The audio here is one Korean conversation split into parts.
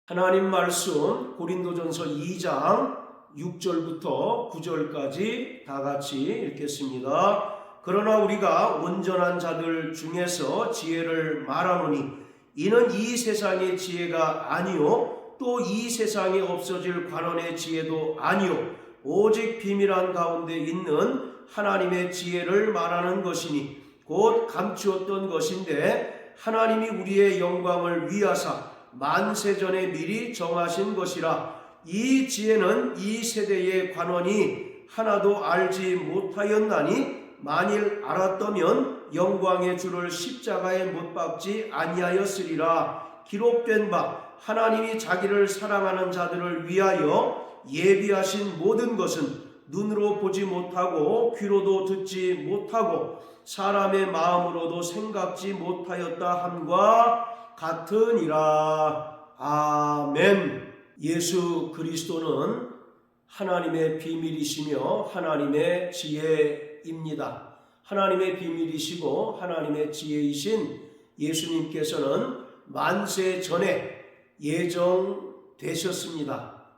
하나님 말씀 고린도전서 2장 6절부터 9절까지 다 같이 읽겠습니다. 그러나 우리가 온전한 자들 중에서 지혜를 말하노니 이는 이 세상의 지혜가 아니요 또 이 세상에 없어질 관원의 지혜도 아니요 오직 비밀한 가운데 있는 하나님의 지혜를 말하는 것이니 곧 감추었던 것인데 하나님이 우리의 영광을 위하사 만세전에 미리 정하신 것이라. 이 지혜는 이 세대의 관원이 하나도 알지 못하였나니 만일 알았더면 영광의 주를 십자가에 못 박지 아니하였으리라. 기록된 바 하나님이 자기를 사랑하는 자들을 위하여 예비하신 모든 것은 눈으로 보지 못하고 귀로도 듣지 못하고 사람의 마음으로도 생각지 못하였다 함과 같으니라. 아멘. 예수 그리스도는 하나님의 비밀이시며 하나님의 지혜입니다. 하나님의 비밀이시고 하나님의 지혜이신 예수님께서는 만세 전에 예정되셨습니다.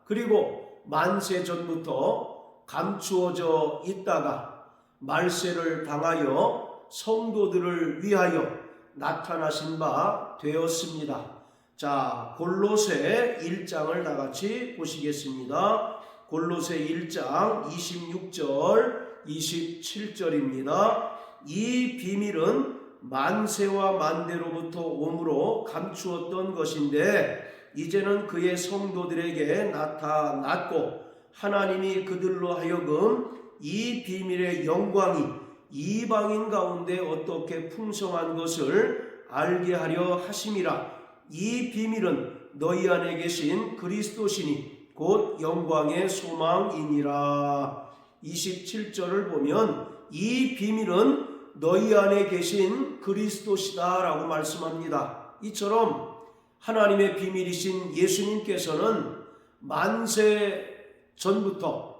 그리고 만세 전부터 감추어져 있다가 말세를 당하여 성도들을 위하여 나타나신 바 되었습니다. 자, 골로새 1장을 다 같이 보시겠습니다. 골로새 1장 26절 27절입니다. 이 비밀은 만세와 만대로부터 오므로 감추었던 것인데 이제는 그의 성도들에게 나타났고 하나님이 그들로 하여금 이 비밀의 영광이 이방인 가운데 어떻게 풍성한 것을 알게 하려 하심이라. 이 비밀은 너희 안에 계신 그리스도시니 곧 영광의 소망이니라. 27절을 보면 이 비밀은 너희 안에 계신 그리스도시다 라고 말씀합니다. 이처럼 하나님의 비밀이신 예수님께서는 만세 전부터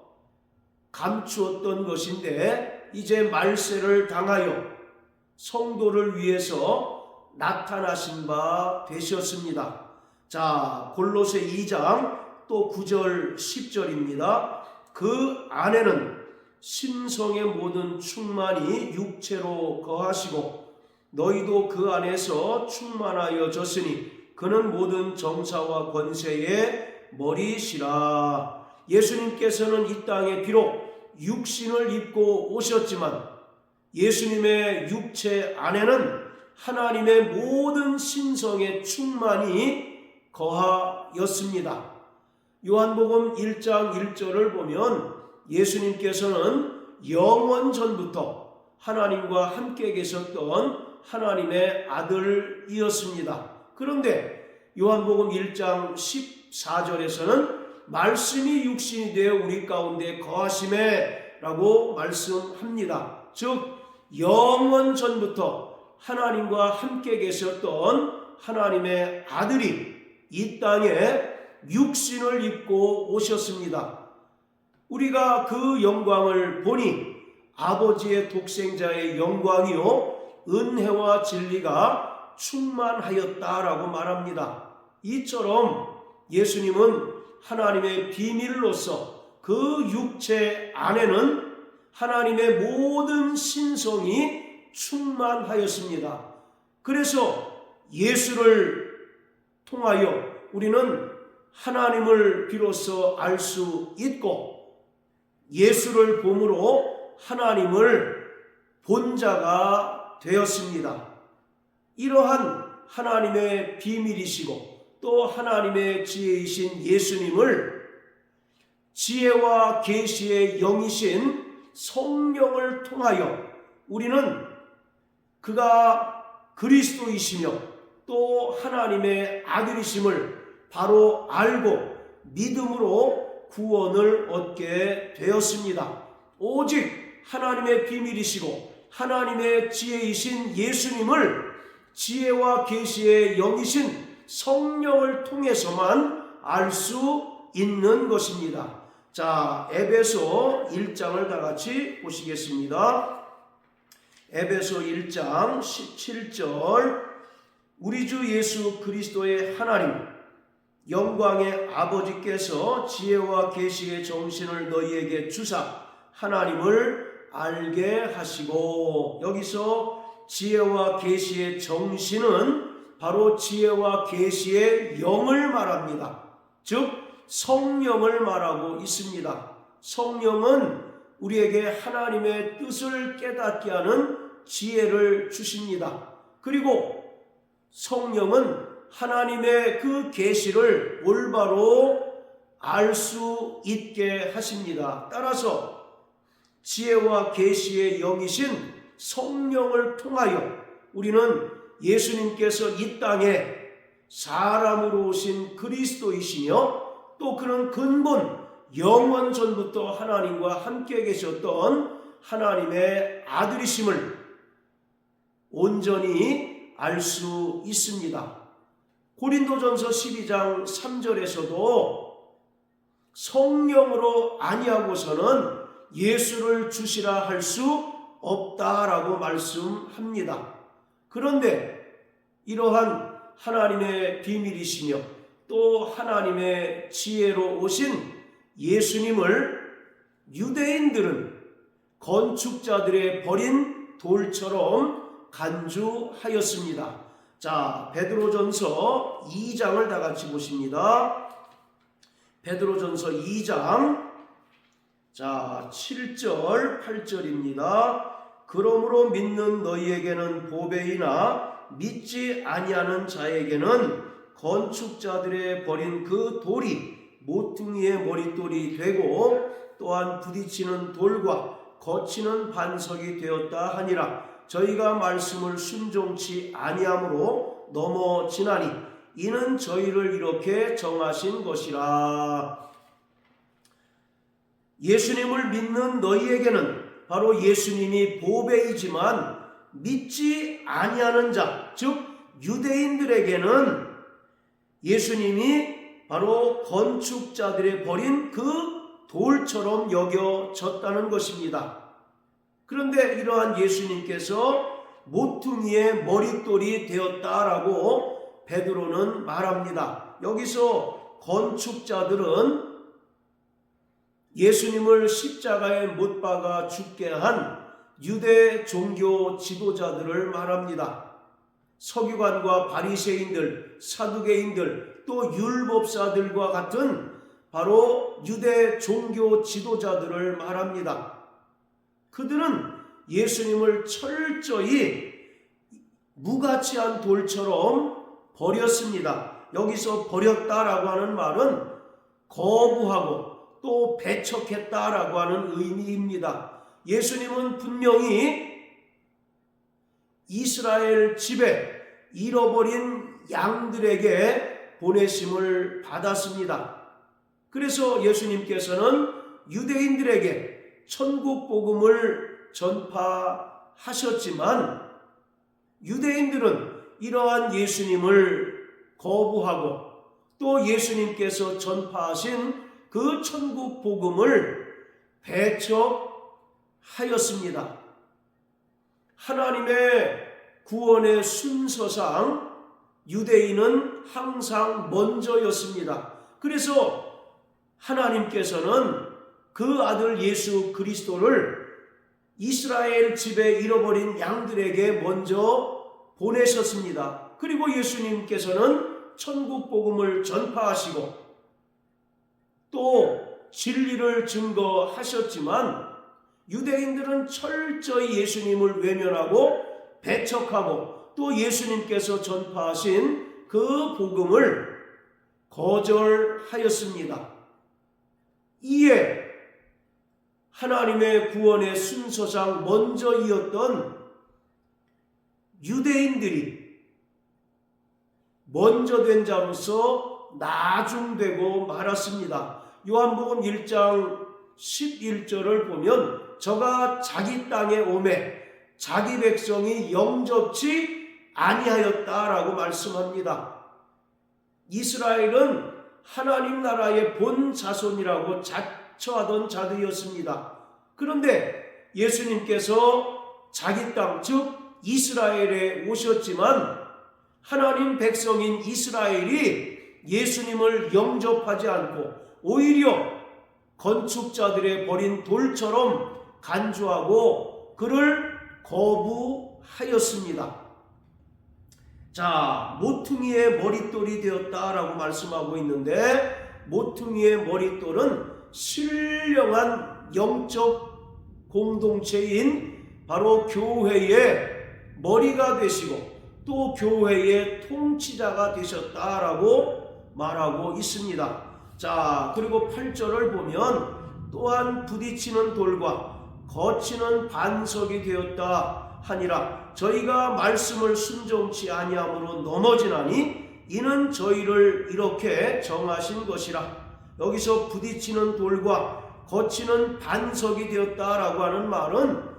감추었던 것인데 이제 말세를 당하여 성도를 위해서 나타나신 바 되셨습니다. 자, 골로새 2장 또 9절 10절입니다. 그 안에는 신성의 모든 충만이 육체로 거하시고 너희도 그 안에서 충만하여졌으니 그는 모든 정사와 권세의 머리시라. 예수님께서는 이 땅에 비록 육신을 입고 오셨지만 예수님의 육체 안에는 하나님의 모든 신성의 충만이 거하였습니다. 요한복음 1장 1절을 보면 예수님께서는 영원 전부터 하나님과 함께 계셨던 하나님의 아들이었습니다. 그런데 요한복음 1장 14절에서는 말씀이 육신이 되어 우리 가운데 거하심에 라고 말씀합니다. 즉 영원 전부터 하나님과 함께 계셨던 하나님의 아들이 이 땅에 육신을 입고 오셨습니다. 우리가 그 영광을 보니 아버지의 독생자의 영광이요 은혜와 진리가 충만하였다라고 말합니다. 이처럼 예수님은 하나님의 비밀로서 그 육체 안에는 하나님의 모든 신성이 충만하였습니다. 그래서 예수를 통하여 우리는 하나님을 비로소 알 수 있고 예수를 봄으로 하나님을 본 자가 되었습니다. 이러한 하나님의 비밀이시고 또 하나님의 지혜이신 예수님을 지혜와 계시의 영이신 성령을 통하여 우리는 그가 그리스도이시며 또 하나님의 아들이심을 바로 알고 믿음으로 구원을 얻게 되었습니다. 오직 하나님의 비밀이시고 하나님의 지혜이신 예수님을 지혜와 계시의 영이신 성령을 통해서만 알 수 있는 것입니다. 자, 에베소 1장을 다 같이 보시겠습니다. 에베소 1장 17절 우리 주 예수 그리스도의 하나님 영광의 아버지께서 지혜와 계시의 정신을 너희에게 주사 하나님을 알게 하시고, 여기서 지혜와 계시의 정신은 바로 지혜와 계시의 영을 말합니다. 즉 성령을 말하고 있습니다. 성령은 우리에게 하나님의 뜻을 깨닫게 하는 지혜를 주십니다. 그리고 성령은 하나님의 그 계시를 올바로 알 수 있게 하십니다. 따라서 지혜와 계시의 영이신 성령을 통하여 우리는 예수님께서 이 땅에 사람으로 오신 그리스도이시며 또 그런 근본 영원 전부터 하나님과 함께 계셨던 하나님의 아들이심을 온전히 알 수 있습니다. 고린도전서 12장 3절에서도 성령으로 아니하고서는 예수를 주시라 할 수 없다라고 말씀합니다. 그런데 이러한 하나님의 비밀이시며 또 하나님의 지혜로 오신 예수님을 유대인들은 건축자들의 버린 돌처럼 간주하였습니다. 자, 베드로전서 2장을 다 같이 보십니다. 베드로전서 2장 7절 8절입니다. 그러므로 믿는 너희에게는 보배이나 믿지 아니하는 자에게는 건축자들의 버린 그 돌이 모퉁이의 머릿돌이 되고 또한 부딪히는 돌과 거치는 반석이 되었다 하니라. 저희가 말씀을 순종치 아니함으로 넘어지나니 이는 저희를 이렇게 정하신 것이라. 예수님을 믿는 너희에게는 바로 예수님이 보배이지만 믿지 아니하는 자, 즉 유대인들에게는 예수님이 바로 건축자들의 버린 그 돌처럼 여겨졌다는 것입니다. 그런데 이러한 예수님께서 모퉁이의 머릿돌이 되었다라고 베드로는 말합니다. 여기서 건축자들은 예수님을 십자가에 못 박아 죽게 한 유대 종교 지도자들을 말합니다. 서기관과 바리새인들, 사두개인들, 또 율법사들과 같은 바로 유대 종교 지도자들을 말합니다. 그들은 예수님을 철저히 무가치한 돌처럼 버렸습니다. 여기서 버렸다라고 하는 말은 거부하고 또 배척했다라고 하는 의미입니다. 예수님은 분명히 이스라엘 집에 잃어버린 양들에게 보내심을 받았습니다. 그래서 예수님께서는 유대인들에게 천국 복음을 전파하셨지만 유대인들은 이러한 예수님을 거부하고 또 예수님께서 전파하신 그 천국 복음을 배척하였습니다. 하나님의 구원의 순서상 유대인은 항상 먼저였습니다. 그래서 하나님께서는 그 아들 예수 그리스도를 이스라엘 집에 잃어버린 양들에게 먼저 보내셨습니다. 그리고 예수님께서는 천국 복음을 전파하시고 또 진리를 증거하셨지만 유대인들은 철저히 예수님을 외면하고 배척하고 또 예수님께서 전파하신 그 복음을 거절하였습니다. 이에 하나님의 구원의 순서상 먼저이었던 유대인들이 먼저 된 자로서 나중되고 말았습니다. 요한복음 1장 11절을 보면 저가 자기 땅에 오매 자기 백성이 영접치 아니하였다라고 말씀합니다. 이스라엘은 하나님 나라의 본 자손이라고 자처하던 자들이었습니다. 그런데 예수님께서 자기 땅, 즉 이스라엘에 오셨지만 하나님 백성인 이스라엘이 예수님을 영접하지 않고 오히려 건축자들의 버린 돌처럼 간주하고 그를 거부하였습니다. 자, 모퉁이의 머릿돌이 되었다라고 말씀하고 있는데, 모퉁이의 머릿돌은 신령한 영적 공동체인 바로 교회의 머리가 되시고 또 교회의 통치자가 되셨다라고 말하고 있습니다. 자, 그리고 8절을 보면 또한 부딪히는 돌과 거치는 반석이 되었다 하니라. 저희가 말씀을 순종치 아니함으로 넘어지나니 이는 저희를 이렇게 정하신 것이라. 여기서 부딪히는 돌과 거치는 반석이 되었다라고 하는 말은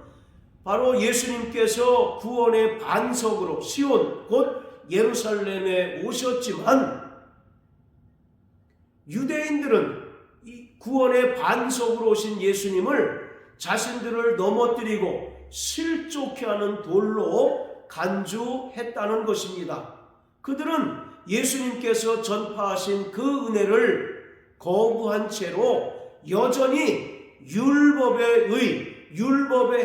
바로 예수님께서 구원의 반석으로 시온 곧 예루살렘에 오셨지만 유대인들은 이 구원의 반석으로 오신 예수님을 자신들을 넘어뜨리고 실족해 하는 돌로 간주했다는 것입니다. 그들은 예수님께서 전파하신 그 은혜를 거부한 채로 여전히 율법의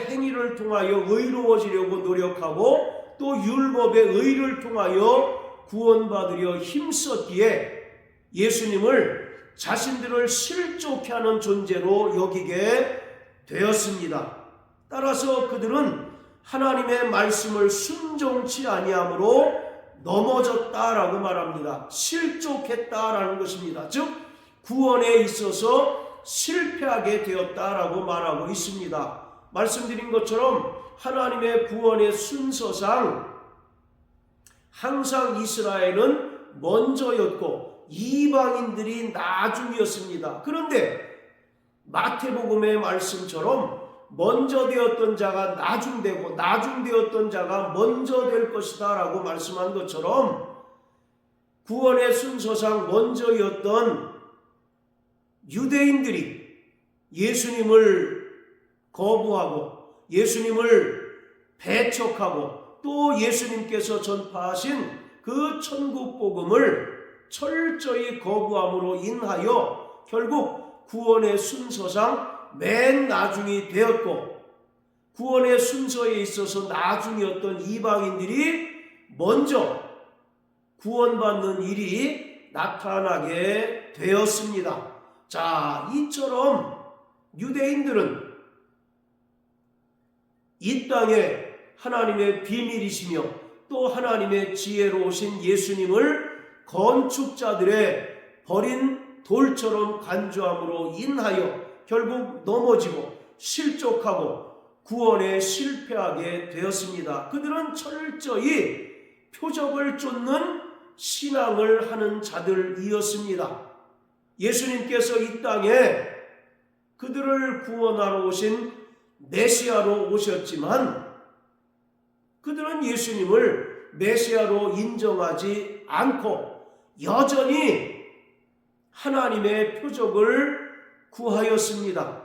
행위를 통하여 의로워지려고 노력하고 또 율법의 의를 통하여 구원받으려 힘썼기에 예수님을 자신들을 실족해 하는 존재로 여기게 되었습니다. 따라서 그들은 하나님의 말씀을 순종치 아니함으로 넘어졌다라고 말합니다. 실족했다라는 것입니다. 즉 구원에 있어서 실패하게 되었다라고 말하고 있습니다. 말씀드린 것처럼 하나님의 구원의 순서상 항상 이스라엘은 먼저였고 이방인들이 나중이었습니다. 그런데 마태복음의 말씀처럼 먼저 되었던 자가 나중되고 나중되었던 자가 먼저 될 것이다 라고 말씀한 것처럼 구원의 순서상 먼저였던 유대인들이 예수님을 거부하고 예수님을 배척하고 또 예수님께서 전파하신 그 천국 복음을 철저히 거부함으로 인하여 결국 구원의 순서상 맨 나중이 되었고 구원의 순서에 있어서 나중이었던 이방인들이 먼저 구원받는 일이 나타나게 되었습니다. 자, 이처럼 유대인들은 이 땅에 하나님의 비밀이시며 또 하나님의 지혜로 오신 예수님을 건축자들의 버린 돌처럼 간주함으로 인하여 결국 넘어지고 실족하고 구원에 실패하게 되었습니다. 그들은 철저히 표적을 쫓는 신앙을 하는 자들이었습니다. 예수님께서 이 땅에 그들을 구원하러 오신 메시아로 오셨지만 그들은 예수님을 메시아로 인정하지 않고 여전히 하나님의 표적을 구하였습니다.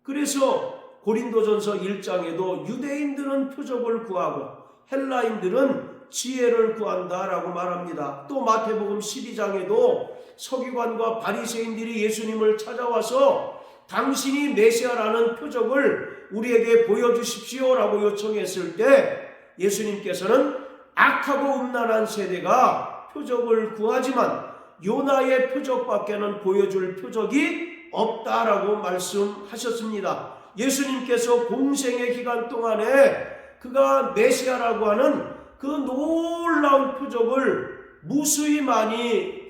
그래서 고린도전서 1장에도 유대인들은 표적을 구하고 헬라인들은 지혜를 구한다라고 말합니다. 또 마태복음 12장에도 서기관과 바리새인들이 예수님을 찾아와서 당신이 메시아라는 표적을 우리에게 보여주십시오라고 요청했을 때 예수님께서는 악하고 음란한 세대가 표적을 구하지만 요나의 표적밖에는 보여줄 표적이 없다라고 말씀하셨습니다. 예수님께서 공생의 기간 동안에 그가 메시아라고 하는 그 놀라운 표적을 무수히 많이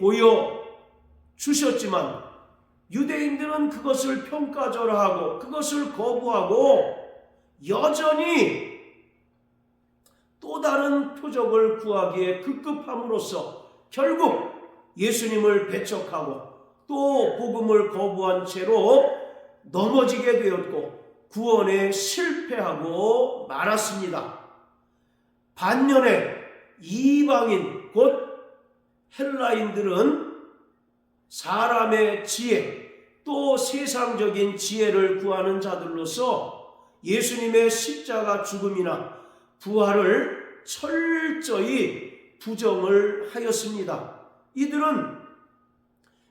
보여주셨지만 유대인들은 그것을 평가절하하고 그것을 거부하고 여전히 또 다른 표적을 구하기에 급급함으로써 결국 예수님을 배척하고 또 복음을 거부한 채로 넘어지게 되었고 구원에 실패하고 말았습니다. 반면에 이방인 곧 헬라인들은 사람의 지혜 또 세상적인 지혜를 구하는 자들로서 예수님의 십자가 죽음이나 부활을 철저히 부정을 하였습니다. 이들은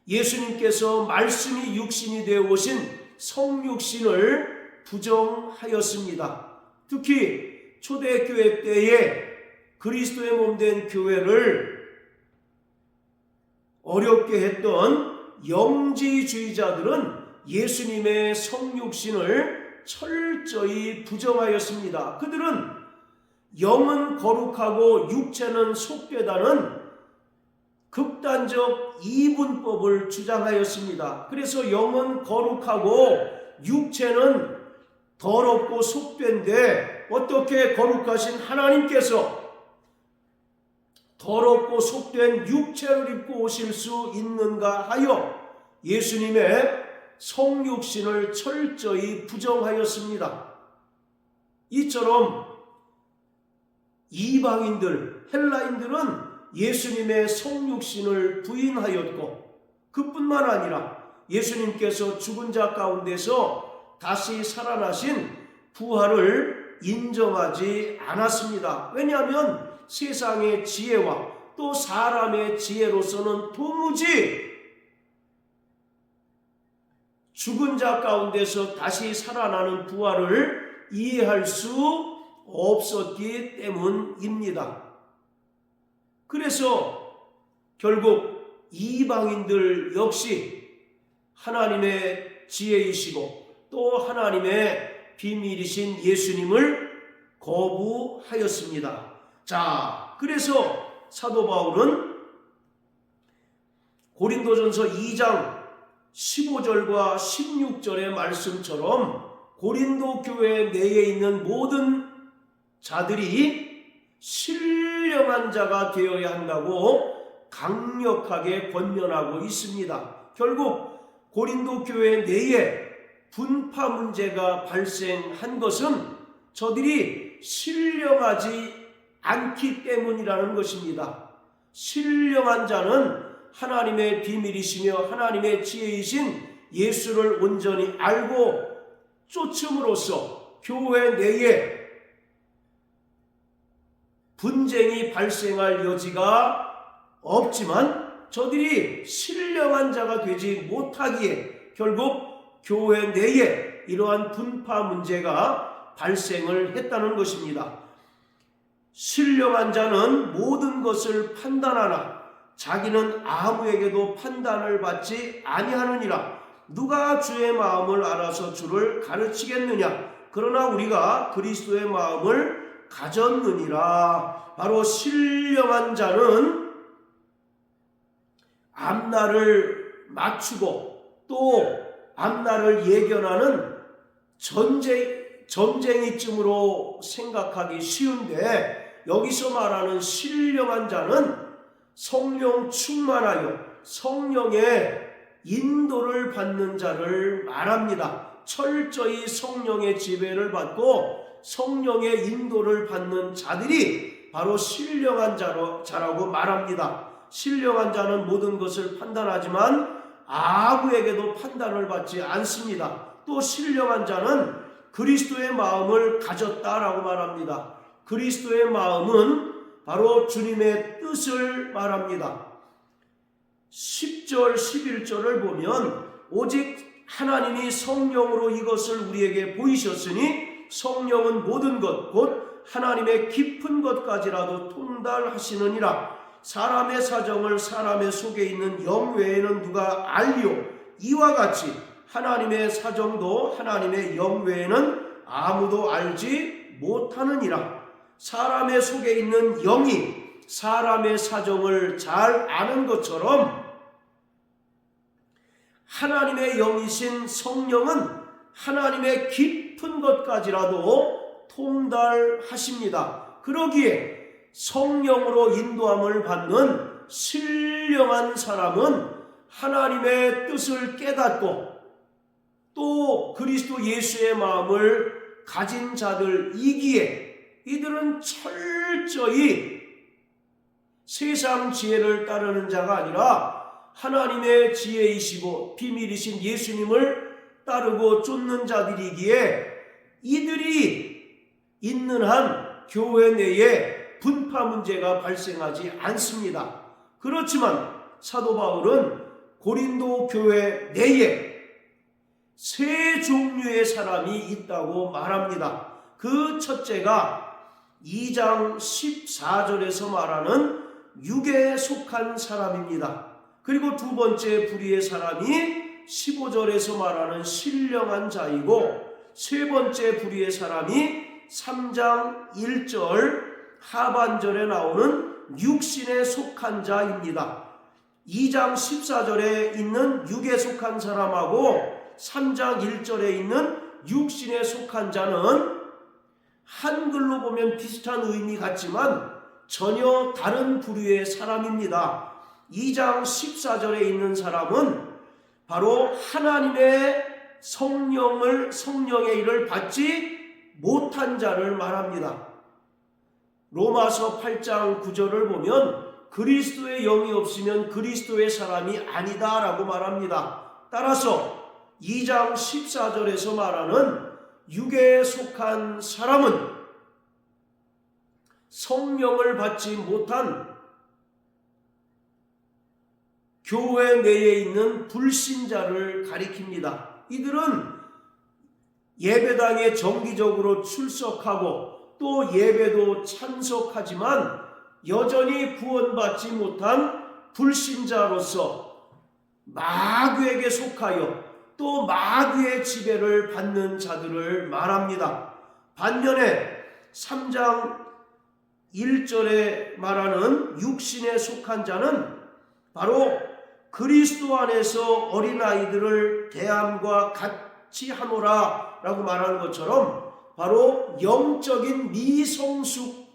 예수님께서 말씀이 육신이 되어 오신 성육신을 부정하였습니다. 특히 초대교회 때에 그리스도의 몸된 교회를 어렵게 했던 영지주의자들은 예수님의 성육신을 철저히 부정하였습니다. 그들은 영은 거룩하고 육체는 속되다는 극단적 이분법을 주장하였습니다. 그래서 영은 거룩하고 육체는 더럽고 속된데 어떻게 거룩하신 하나님께서 더럽고 속된 육체를 입고 오실 수 있는가 하여 예수님의 성육신을 철저히 부정하였습니다. 이처럼 이방인들, 헬라인들은 예수님의 성육신을 부인하였고 그뿐만 아니라 예수님께서 죽은 자 가운데서 다시 살아나신 부활을 인정하지 않았습니다. 왜냐하면 세상의 지혜와 또 사람의 지혜로서는 도무지 죽은 자 가운데서 다시 살아나는 부활을 이해할 수 없었기 때문입니다. 그래서 결국 이방인들 역시 하나님의 지혜이시고 또 하나님의 비밀이신 예수님을 거부하였습니다. 자, 그래서 사도 바울은 고린도전서 2장 15절과 16절의 말씀처럼 고린도 교회 내에 있는 모든 자들이 신령한 자가 되어야 한다고 강력하게 권면하고 있습니다. 결국 고린도 교회 내에 분파 문제가 발생한 것은 저들이 신령하지 않기 때문이라는 것입니다. 신령한 자는 하나님의 비밀이시며 하나님의 지혜이신 예수를 온전히 알고 쫓음으로써 교회 내에 분쟁이 발생할 여지가 없지만 저들이 신령한 자가 되지 못하기에 결국 교회 내에 이러한 분파 문제가 발생을 했다는 것입니다. 신령한 자는 모든 것을 판단하나 자기는 아무에게도 판단을 받지 아니하느니라. 누가 주의 마음을 알아서 주를 가르치겠느냐. 그러나 우리가 그리스도의 마음을 가졌느니라. 바로 신령한 자는 앞날을 맞추고 또 앞날을 예견하는 점쟁이쯤으로 생각하기 쉬운데 여기서 말하는 신령한 자는 성령 충만하여 성령의 인도를 받는 자를 말합니다. 철저히 성령의 지배를 받고 성령의 인도를 받는 자들이 바로 신령한 자라고 말합니다. 신령한 자는 모든 것을 판단하지만 아무에게도 판단을 받지 않습니다. 또 신령한 자는 그리스도의 마음을 가졌다라고 말합니다. 그리스도의 마음은 바로 주님의 뜻을 말합니다. 10절 11절을 보면 오직 하나님이 성령으로 이것을 우리에게 보이셨으니 성령은 모든 것 곧 하나님의 깊은 것까지라도 통달하시느니라. 사람의 사정을 사람의 속에 있는 영 외에는 누가 알리오. 이와 같이 하나님의 사정도 하나님의 영 외에는 아무도 알지 못하느니라. 사람의 속에 있는 영이 사람의 사정을 잘 아는 것처럼 하나님의 영이신 성령은 하나님의 깊은 것까지라도 통달하십니다. 그러기에 성령으로 인도함을 받는 신령한 사람은 하나님의 뜻을 깨닫고 또 그리스도 예수의 마음을 가진 자들이기에 이들은 철저히 세상 지혜를 따르는 자가 아니라 하나님의 지혜이시고 비밀이신 예수님을 따르고 쫓는 자들이기에 이들이 있는 한 교회 내에 분파 문제가 발생하지 않습니다. 그렇지만 사도 바울은 고린도 교회 내에 세 종류의 사람이 있다고 말합니다. 그 첫째가 2장 14절에서 말하는 육에 속한 사람입니다. 그리고 두 번째 부류의 사람이 15절에서 말하는 신령한 자이고, 세 번째 부류의 사람이 3장 1절 하반절에 나오는 육신에 속한 자입니다. 2장 14절에 있는 육에 속한 사람하고 3장 1절에 있는 육신에 속한 자는 한글로 보면 비슷한 의미 같지만 전혀 다른 부류의 사람입니다. 2장 14절에 있는 사람은 바로 하나님의 성령의 일을 받지 못한 자를 말합니다. 로마서 8장 9절을 보면 그리스도의 영이 없으면 그리스도의 사람이 아니다 라고 말합니다. 따라서 2장 14절에서 말하는 육에 속한 사람은 성령을 받지 못한 교회 내에 있는 불신자를 가리킵니다. 이들은 예배당에 정기적으로 출석하고 또 예배도 참석하지만 여전히 구원받지 못한 불신자로서 마귀에게 속하여 또 마귀의 지배를 받는 자들을 말합니다. 반면에 3장 1절에 말하는 육신에 속한 자는 바로 그리스도 안에서 어린아이들을 대함과 같이 하노라 라고 말하는 것처럼 바로 영적인 미성숙자들을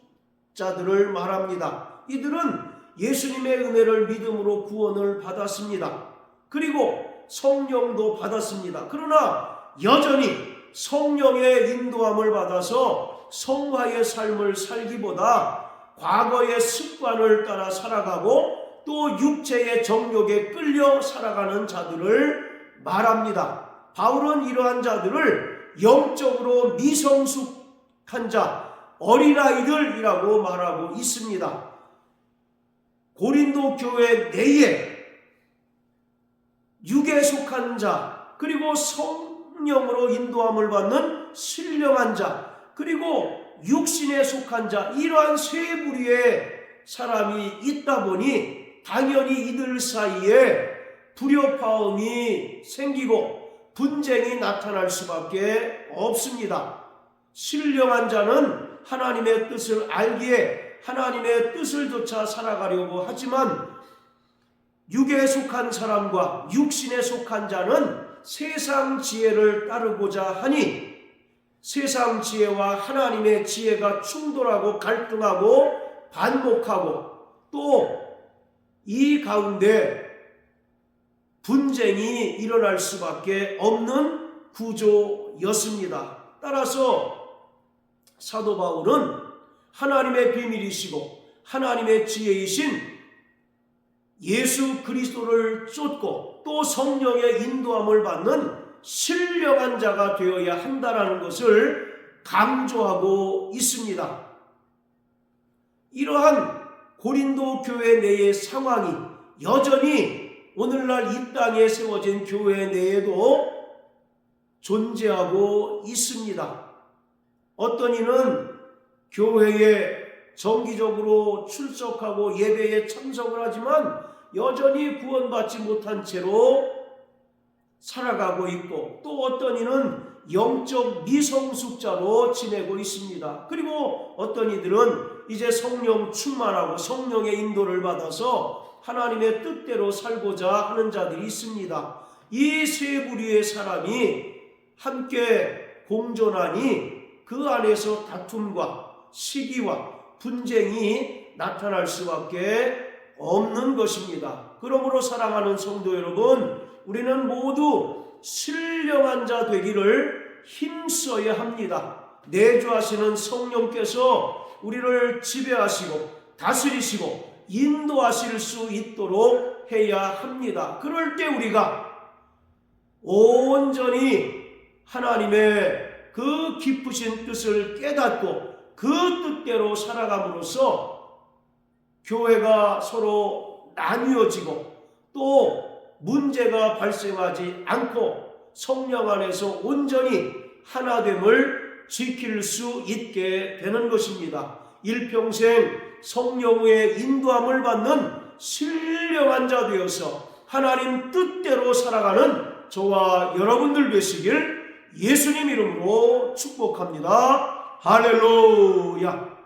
말합니다. 이들은 예수님의 은혜를 믿음으로 구원을 받았습니다. 그리고 성령도 받았습니다. 그러나 여전히 성령의 인도함을 받아서 성화의 삶을 살기보다 과거의 습관을 따라 살아가고 또 육체의 정욕에 끌려 살아가는 자들을 말합니다. 바울은 이러한 자들을 영적으로 미성숙한 자, 어린아이들이라고 말하고 있습니다. 고린도 교회 내에 육에 속한 자, 그리고 성령으로 인도함을 받는 신령한 자, 그리고 육신에 속한 자, 이러한 세 부류의 사람이 있다 보니 당연히 이들 사이에 불협화음이 생기고 분쟁이 나타날 수밖에 없습니다. 신령한 자는 하나님의 뜻을 알기에 하나님의 뜻을 쫓아 살아가려고 하지만 육에 속한 사람과 육신에 속한 자는 세상 지혜를 따르고자 하니 세상 지혜와 하나님의 지혜가 충돌하고 갈등하고 반목하고 또 이 가운데 분쟁이 일어날 수밖에 없는 구조였습니다. 따라서 사도 바울은 하나님의 비밀이시고 하나님의 지혜이신 예수 그리스도를 쫓고 또 성령의 인도함을 받는 신령한 자가 되어야 한다는 것을 강조하고 있습니다. 이러한 고린도 교회 내의 상황이 여전히 오늘날 이 땅에 세워진 교회 내에도 존재하고 있습니다. 어떤 이는 교회에 정기적으로 출석하고 예배에 참석을 하지만 여전히 구원받지 못한 채로 살아가고 있고 또 어떤 이는 영적 미성숙자로 지내고 있습니다. 그리고 어떤 이들은 이제 성령 충만하고 성령의 인도를 받아서 하나님의 뜻대로 살고자 하는 자들이 있습니다. 이 세 부류의 사람이 함께 공존하니 그 안에서 다툼과 시기와 분쟁이 나타날 수밖에 없는 것입니다. 그러므로 사랑하는 성도 여러분, 우리는 모두 신령한 자 되기를 힘써야 합니다. 내주하시는 성령께서 우리를 지배하시고 다스리시고 인도하실 수 있도록 해야 합니다. 그럴 때 우리가 온전히 하나님의 그 깊으신 뜻을 깨닫고 그 뜻대로 살아감으로써 교회가 서로 나뉘어지고 또 문제가 발생하지 않고 성령 안에서 온전히 하나됨을 지킬 수 있게 되는 것입니다. 일평생 성령의 인도함을 받는 신령한 자 되어서 하나님 뜻대로 살아가는 저와 여러분들 되시길 예수님 이름으로 축복합니다. 할렐루야.